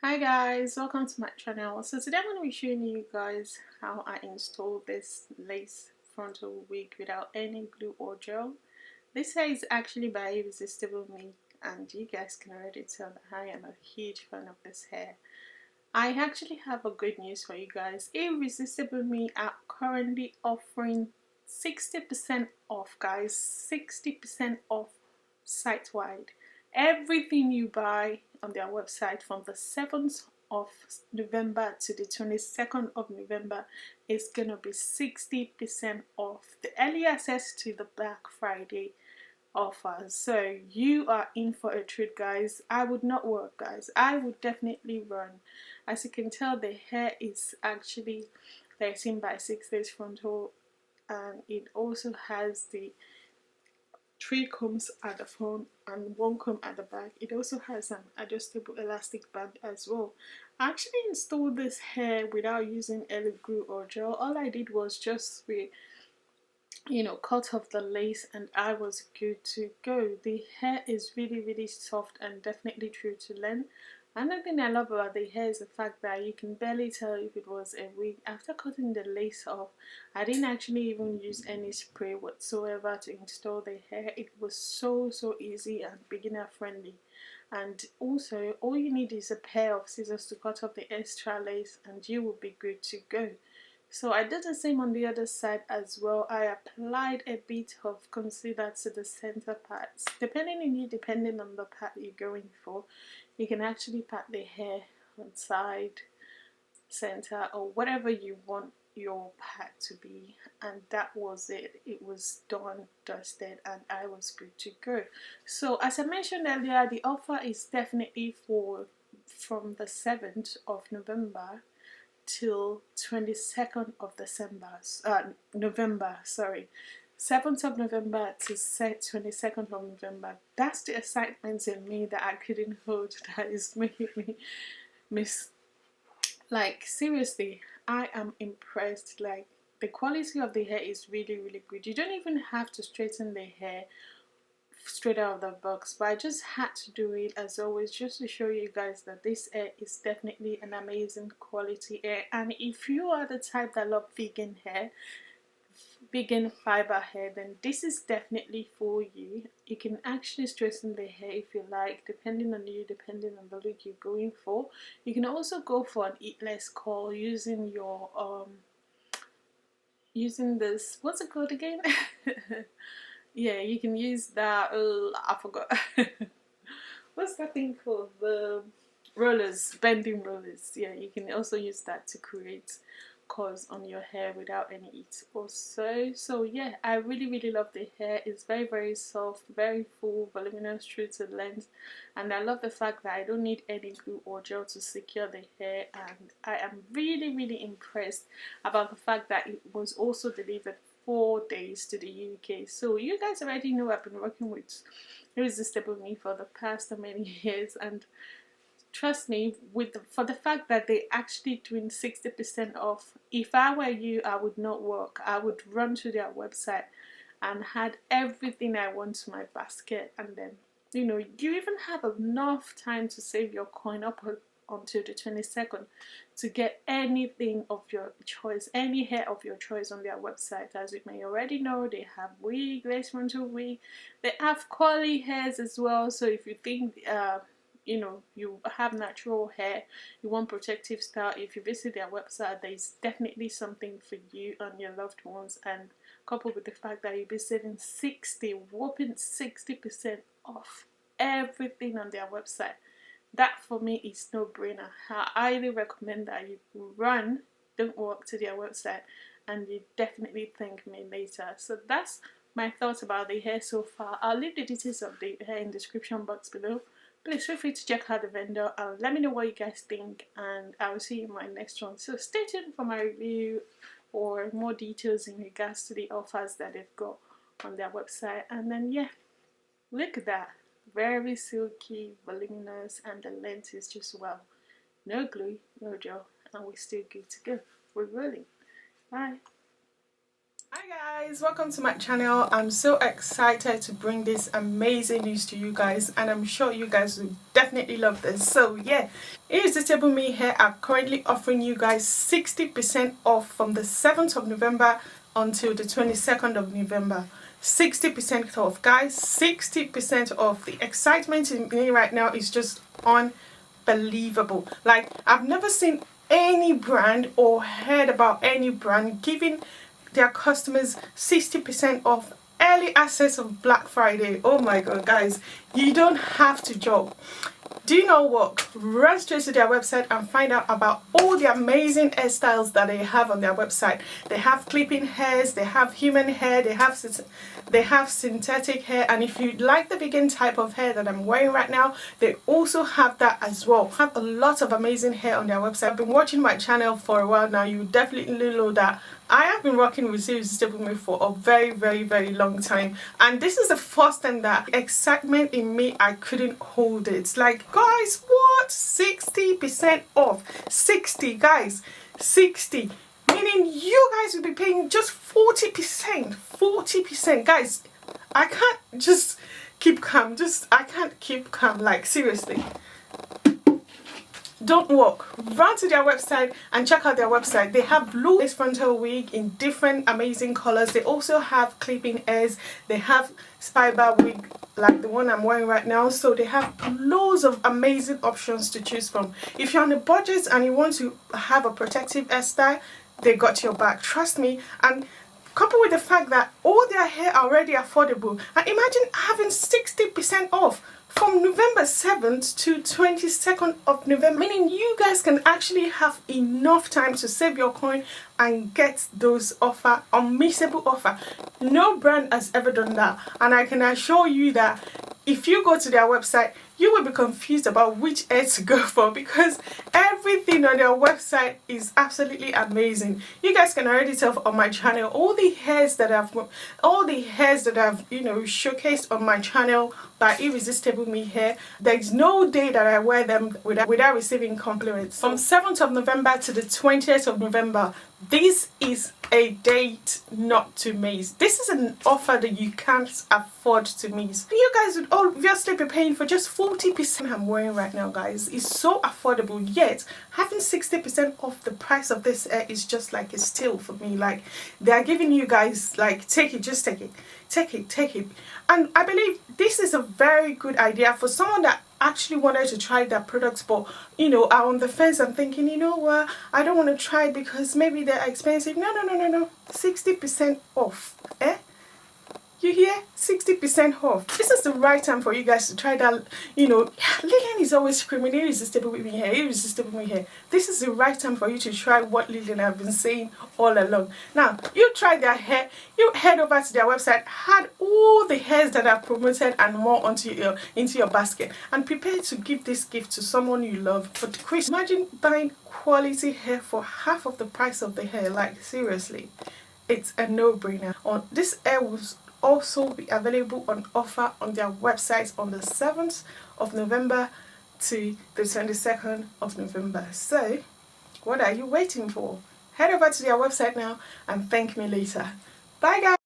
Hi guys, welcome to my channel. So today I'm going to be showing you guys how I install this lace frontal wig without any glue or gel. This hair is actually by Irresistible Me, and you guys can already tell that I am a huge fan of this hair. I actually have a good news for you guys. Irresistible Me are currently offering 60% off, guys. 60% off site-wide. Everything you buy on their website from the 7th of November to the 22nd of November is gonna be 60% off. The early access to the Black Friday offers. So you are in for a treat, guys. I would not work, guys. I would definitely run. As you can tell, the hair is actually 13 by 6 lace frontal, and it also has the 3 combs at the front and 1 comb at the back. It also has an adjustable elastic band as well. I actually installed this hair without using any glue or gel. All I did was just cut off the lace and I was good to go. The hair is really soft and definitely true to length. Another thing I love about the hair is the fact that you can barely tell if it was a wig. After cutting the lace off, I didn't actually even use any spray whatsoever to install the hair. It was so easy and beginner friendly. And also, all you need is a pair of scissors to cut off the extra lace and you will be good to go. So I did the same on the other side as well. I applied a bit of concealer to the center parts. Depending on the part you're going for, you can actually pat the hair on side, center, or whatever you want your part to be. And that was it. It was done, dusted, and I was good to go. So as I mentioned earlier, the offer is definitely from the 7th of November till 22nd of November, sorry. 7th of November to 22nd of November. That's the excitement in me that I couldn't hold, that is making me miss. Like, seriously, I am impressed. Like, the quality of the hair is really good. You don't even have to straighten the hair straight out of the box, but I just had to do it as always, just to show you guys that this hair is definitely an amazing quality hair. And if you are the type that love vegan hair, vegan fiber hair, then this is definitely for you. You can actually straighten the hair if you like, depending on you, depending on the look you're going for. You can also go for an eat less curl using your using this, what's it called again? Yeah, you can use that. I forgot. What's that thing called? The rollers, bending rollers. Yeah, you can also use that to create curls on your hair without any heat also. So yeah, I really love the hair. It's very soft, very full, voluminous, true to length, and I love the fact that I don't need any glue or gel to secure the hair. And I am really impressed about the fact that it was also delivered 4 days to the UK. So you guys already know I've been working with Irresistible Me for the past many years, and trust me, for the fact that they actually doing 60% off. If I were you, I would not work. I would run to their website and had everything I want to my basket, and then you even have enough time to save your coin up until the 22nd to get anything of your choice, any hair of your choice on their website. As you may already know, they have wig, lace frontal wig, they have curly hairs as well. So if you think you have natural hair, you want protective style, if you visit their website, there's definitely something for you and your loved ones. And coupled with the fact that you'll be saving whopping 60% off everything on their website, that for me is no brainer. I highly recommend that you run, don't walk to their website, and you definitely thank me later. So that's my thoughts about the hair so far. I'll leave the details of the hair in the description box below. Please feel free to check out the vendor and let me know what you guys think, and I will see you in my next one. So stay tuned for my review or more details in regards to the offers that they've got on their website. And then yeah, look at that. Very silky, voluminous, and the length is just well. No glue, no gel, and we're still good to go. We're rolling. Bye. Hi guys. Guys, welcome to my channel. I'm so excited to bring this amazing news to you guys, and I'm sure you guys will definitely love this. So yeah, Irresistible Me Hair are currently offering you guys 60% off from the 7th of November until the 22nd of November. 60% off, guys. 60% off. The excitement in me right now is just unbelievable. Like, I've never seen any brand or heard about any brand giving their customers 60% off early access of Black Friday. Oh my god, guys, you don't have to joke. Do you know what? Run straight to their website and find out about all the amazing hairstyles that they have on their website. They have clipping hairs, they have human hair, they have synthetic hair, and if you like the vegan type of hair that I'm wearing right now, they also have that as well. Have a lot of amazing hair on their website. I've been watching my channel for a while now. You definitely know that I have been rocking with Irresistible Me for a very long time, and this is the first time that excitement in me, I couldn't hold it. It's like, guys, what? 60% off. 60, guys, 60, meaning you guys will be paying just 40%. 40%, guys. I can't just keep calm. I can't keep calm, like, seriously. Don't walk. Run to their website and check out their website. They have blue lace frontal wig in different amazing colors. They also have clipping hairs. They have spider wig like the one I'm wearing right now. So they have loads of amazing options to choose from. If you're on a budget and you want to have a protective hairstyle, they got your back. Trust me. And coupled with the fact that all their hair are already affordable, and imagine having 60% off from November 7th to 22nd of November, meaning you guys can actually have enough time to save your coin and get those offer, unmissable offer. No brand has ever done that, and I can assure you that if you go to their website, you will be confused about which hair to go for, because everything on their website is absolutely amazing. You guys can already tell on my channel all the hairs that I've showcased on my channel by Irresistible Me Hair. There's no day that I wear them without receiving compliments. From 7th of November to the 20th of November, this is a date not to miss. This is an offer that you can't afford to miss. You guys would obviously be paying for just 40%. I'm wearing right now, guys, is so affordable, yet having 60% off the price of this hair is just like a steal for me. Like, they are giving you guys, like, take it, just take it, take it. And I believe this is a very good idea for someone that actually wanted to try their products, but are on the fence and thinking, you know what, I don't want to try it because maybe they're expensive. No, 60% off. You hear? 60% off. This is the right time for you guys to try that. Lillian is always screaming, Irresistible Me Hair, Irresistible Me Hair. This is the right time for you to try what Lillian have been saying all along. Now, you try their hair, you head over to their website, add all the hairs that I've promoted and more into your basket, and prepare to give this gift to someone you love. But Chris, imagine buying quality hair for half of the price of the hair. Like, seriously, it's a no-brainer. This hair was also be available on offer on their website on the 7th of November to the 22nd of November. So what are you waiting for? Head over to their website now and thank me later. Bye, guys.